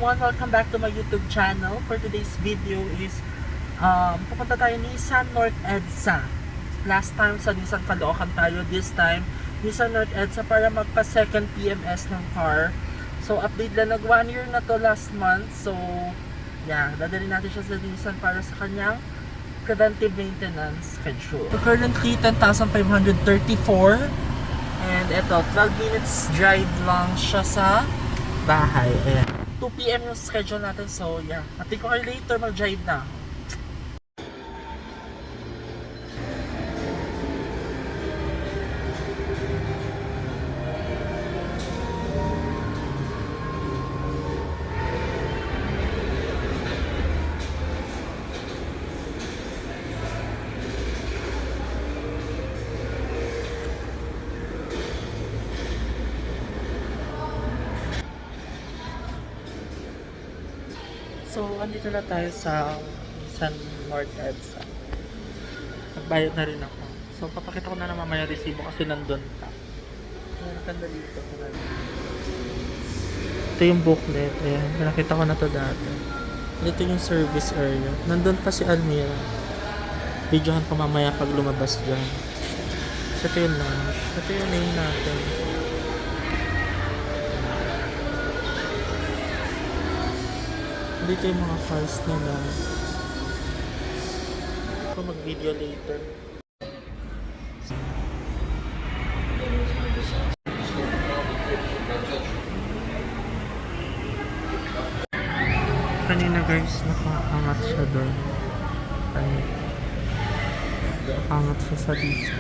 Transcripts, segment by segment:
everyone, welcome back to my YouTube channel. For today's video is pupunta tayo Nissan North EDSA. Last time sa Nissan Caloocan tayo, this time Nissan North EDSA para magpa second PMS ng car. So update lang, nag 1 year na to last month. So yeah, dadalhin natin siya sa Nissan para sa kanyang preventive maintenance schedule. So currently 10,534 and eto 12 minutes drive lang siya sa bahay. Ayan. 2 PM yung schedule natin. So yeah, atin ko kayo later mag-drive na. So, andito na tayo sa San North EDSA. Nagbayad na rin ako. So, papakita ko na mamaya resibo kasi nandun pa. Ayan, ganda dito. Ito yung booklet. Ayan, nakita ko na to dati. Ito yung service area. Nandun pa si Almira. Videohan ko mamaya pag lumabas dyan. So, ito yung lounge. Ito yung name natin. Dito yung mga cars nila. Ako mag-video later. Kanina guys, nakaangat siya doon. Nakaangat siya sa lift.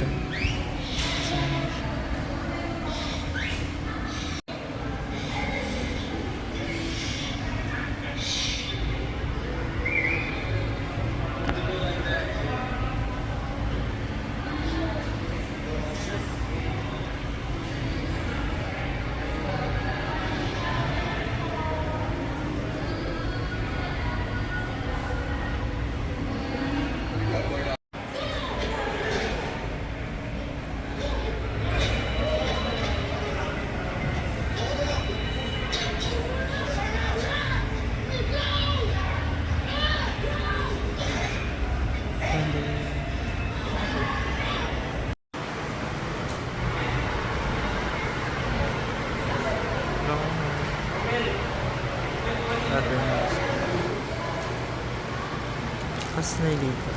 Pas na dito.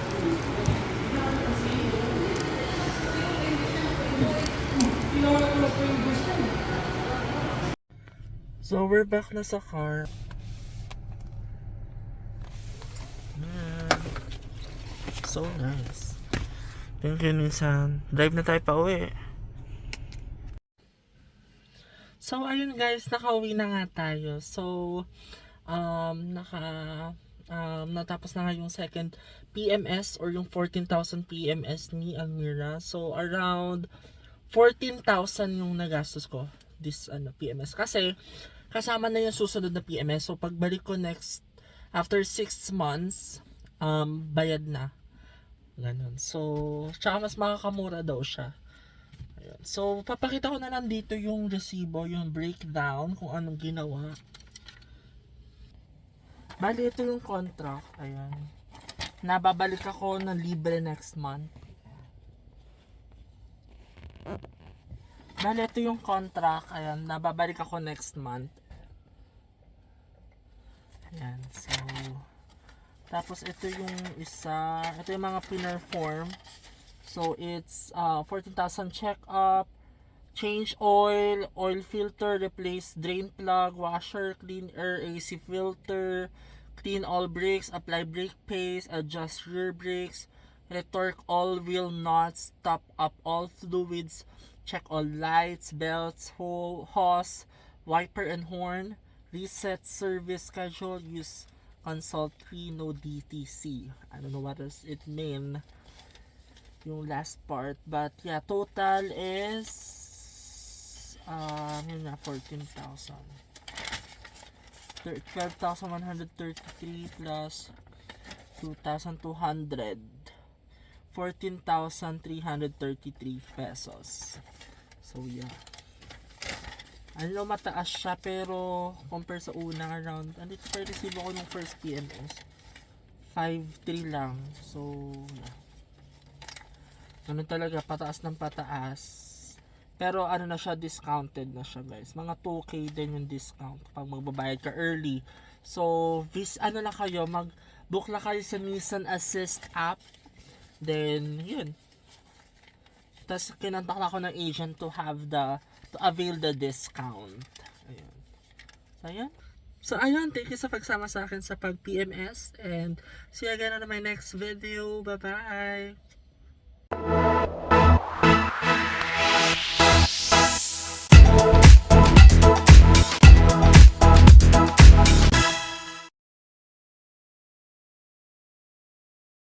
So we're back na sa car. So nice. Thank you, Nissan. Drive na tayo pa uwi. So ayun guys, nakauwi na nga tayo. So natapos na nga yung second PMS or yung 14,000 PMS ni Almira. So around 14,000 yung nagastos ko this PMS kasi kasama na yung susunod na PMS. So pagbalik ko next after 6 months bayad na. Ganun. So tsaka mas makakamura daw siya. Ayun. So papakita ko na lang dito yung resibo, yung breakdown kung anong ginawa. Bali, ito yung contract. Ayan. Nababalik ako ng libre next month. Bali, ito yung contract. Ayan. Nababalik ako next month. Ayan. So, tapos ito yung isa. Ito yung mga pinerform. So, it's 14,000 check-up, change oil, oil filter, replace drain plug, washer, clean air, AC filter, clean all brakes, apply brake paste, adjust rear brakes, retorque all wheel nuts, top up all fluids, check all lights, belts, hose, wiper and horn, reset service schedule, use consult 3, no DTC. I don't know what does it mean, yung last part, but yeah, total is yun na, 14,000. 12,133 plus 2,200. 14,333 pesos. So yeah. Ano, mataas siya pero compare sa una around, andito pa yung resibo ko nung first PMS. 5.3 lang. So, yeah. Ganun talaga, pataas ng pataas. Pero ano na siya, discounted na siya guys. Mga 2K din yung discount pag magbabayad ka early. So, ano na kayo, mag-book na kayo sa Nissan Assist app. Then, yun. Tapos, kinontak na ako ng agent to avail the discount. Ayun. So, ayun. So, ayun. Thank you sa pagsama sa akin sa pag-PMS. And, see you again on my next video. Bye-bye!